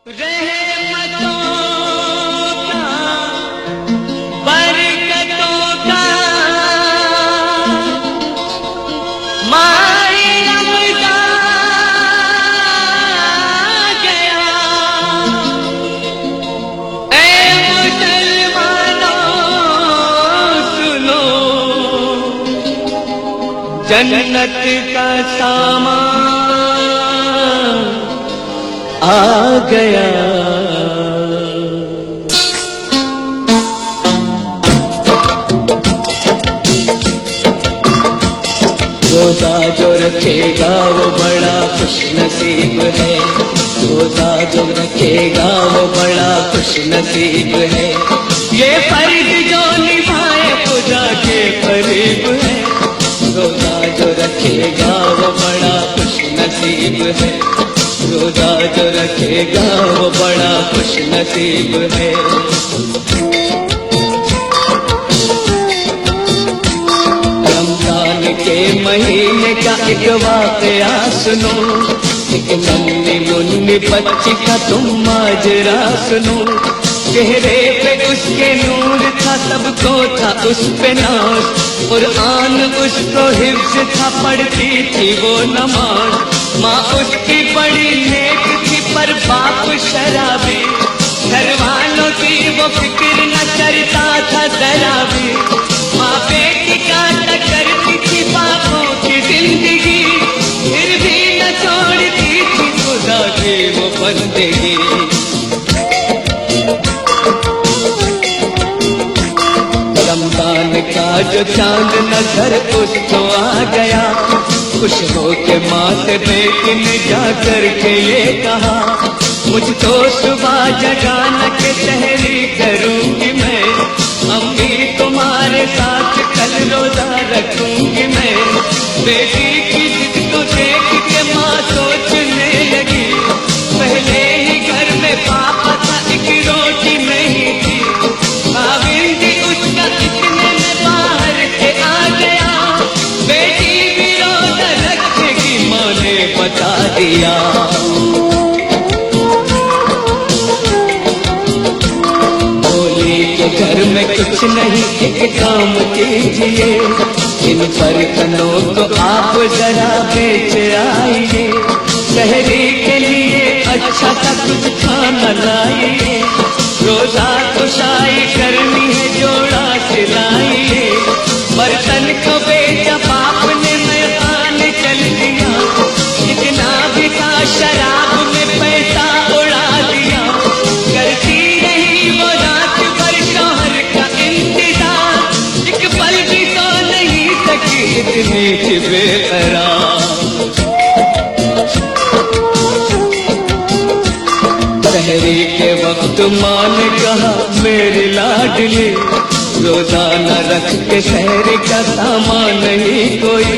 रहमतों का, बरकतों का माह रमज़ान गया। ऐ मुसलमानों सुनो, जन्नत का सामान आ गया। रोजा जो रखेगा वो बड़ा खुशनसीब है। रोजा जो रखेगा वो बड़ा खुशनसीब है। ये फर्ज जो निभाए खुदा के करीब है। रोजा जो रखेगा वो बड़ा खुशनसीब है। रोजा जो रखेगा वो बड़ा खुशनसीब है। रमजान के महीने का एक वाकया सुनो, एक नन्ही मुन्नी बच्ची का तुम माजरा सुनो। चेहरे पे उसके नूर था, सबको था उस पे नाज। कुरान उसको हिफ्ज़ था, पढ़ती थी वो नमाज। माँ उसकी बड़ी नेक थी पर बाप शराबी। घर वालों की वो फिक्र न करता था जरा भी। माँ बेटी का करती थी बापों की जिंदगी, फिर भी न छोड़ती थी खुदा की वो बंदगी। रमजान का जो चांद नजर उसको आ गया। खुश हो के माँ से बेटी ने जा कर के ये कहा, मुझको सुबह जगाना के सहरी करूंगी मैं। अम्मी तुम्हारे साथ कल रोजा रखूंगी मैं। बेटी की जिद को देख के माँ सोचने लगी, पहले ही घर में पापा था, एक रोटी नहीं थी। खाविंदी उसका इतने में बाहर से आ गया। बेटी भी रोजा रखेगी माँ ने बता दिया। घर में कुछ नहीं एक काम कीजिए, इन बर्तनों को आप जरा बेच आइए। शहरी के लिए अच्छा सा कुछ खाना लाइए। रोजा खुशाई करनी है जोड़ा सिलाइए। बर्तन को बेचा बाप ने मैदान चल दिया। जितना भी था शराब में पैसा उड़ा दिया। करती रही वो रात भर शौहर का इंतजार, एक पल भी तो नहीं सकी इतनी थी बेकरार। सहरी के वक्त माँ ने कहा, मेरी लाडली रोजाना रख के सहरी का सामान नहीं कोई।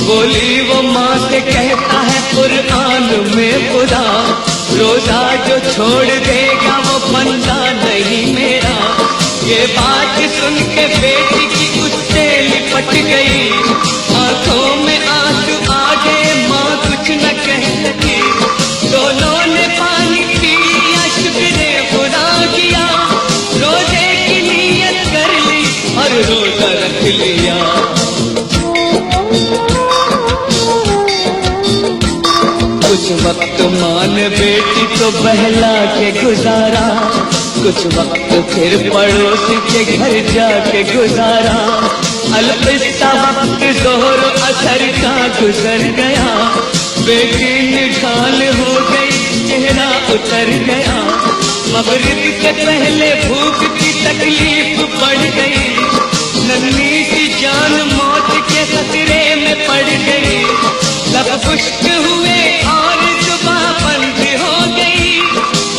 बोली वो माँ से कहता है कुरान में खुदा, रोजा जो छोड़ देगा वो बंदा नहीं मेरा। ये बात सुन के बेटी की उससे लिपट गई। आंखों में आंसू आ गए, माँ कुछ न कह सकी। दोनों ने पानी पिया, शुक्र खुदा किया। रोजे की नियत कर ली और रोजा रख लिया। कुछ वक्त माँ ने बेटी को बहला के गुजारा। कुछ वक्त फिर पड़ोसी के घर जाके गुजारा। अलविदा वक्त जोहर असर का गुजर गया। बेटी निकाल हो गई, चेहरा उतर गया। मगरिब से पहले भूख की तकलीफ बढ़ गई। नन्ही सी जान मौत के खतरे में पड़ गई। सब खुश्क हुए और जुबां बंद हो गई।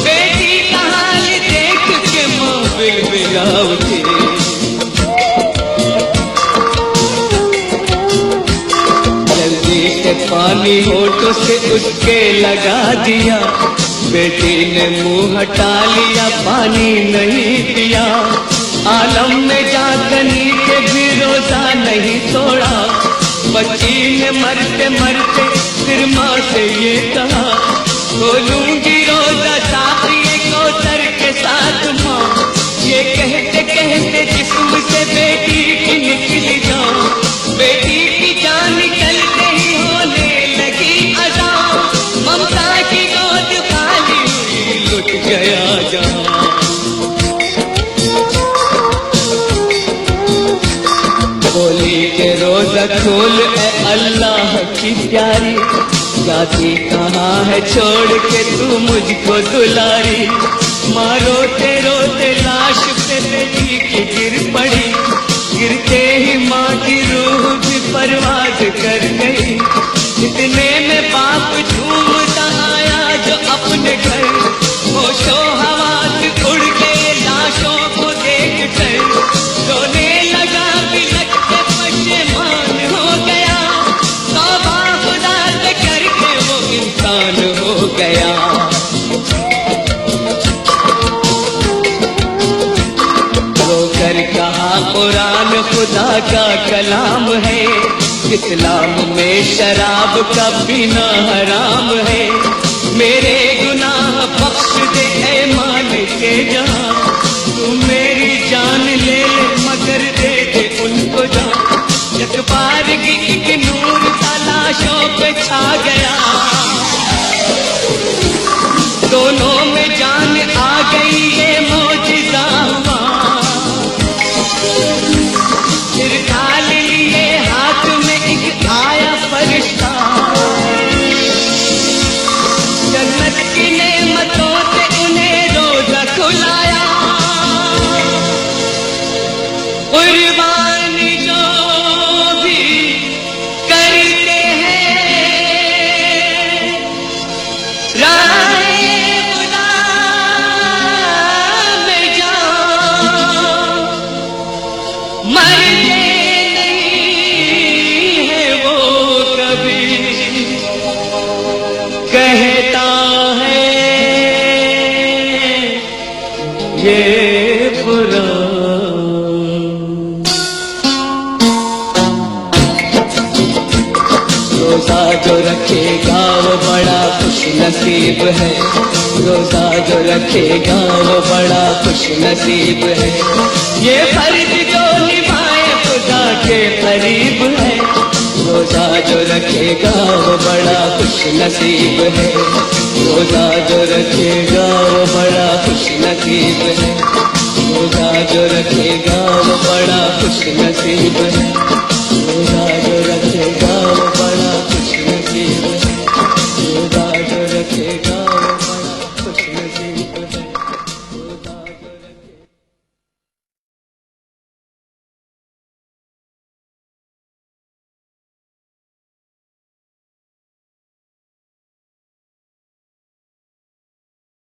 बेटी का हाल देख के माँ बिलबिला उठी। जल्दी से पानी होठों से उसके लगा दिया। बेटी ने मुंह हटा लिया, पानी नहीं पिया। आलम में जाकर नीचे भी रोजा नहीं तोड़ा। बच्ची ने मरते मरते फिर माँ से ये कहा, खोलूंगी रोजा रसूल ए अल्लाह की प्यारी, जाती कहाँ है छोड़ के तू मुझको दुलारी। माँ रोते रोते लाश पे बेटी की गिर पड़ी, गिरते ही माँ की रूह भी परवाज कर गई। इतने में बाप झूमता आया जो अपने घर, होशो हवास उड़ गए लाशों को देख कर। रोने लगा बिलख के पशेमान हो गया, तौबा खुदा से करके वो इंसान हो गया। रोकर कहा कुरान खुदा का कलाम है, इस्लाम में शराब का पीना हराम है। मेरे गुनाह बख्श दे ऐ मालिक जहां, तू मेरी जान ले ले मगर दे दे उनको जान। यकबारगी एक नूर तलाशों पे छा गया, दोनों में जान आ गई ये मौजिज़ा हुआ। फिर डाल लिए हाथ में एक आया फरिश्ता, जन्नत की नेमतों से उन्हें रोज़ा खुलाया। कुर्बानी जो भी करते हैं राहे खुदा में जान, मरते नहीं है वो कभी, कहता है ये बुरा। रोजा जो रखेगा वो बड़ा खुश नसीब है, रोजा जो रखेगा वो बड़ा खुश नसीब है। ये फर्ज जो निभाए खुदा के करीब है, रोजा जो रखेगा वो बड़ा खुश नसीब है। रोजा जो रखेगा वो बड़ा खुश नसीब है, रोजा जो रखेगा वो बड़ा खुश नसीब है।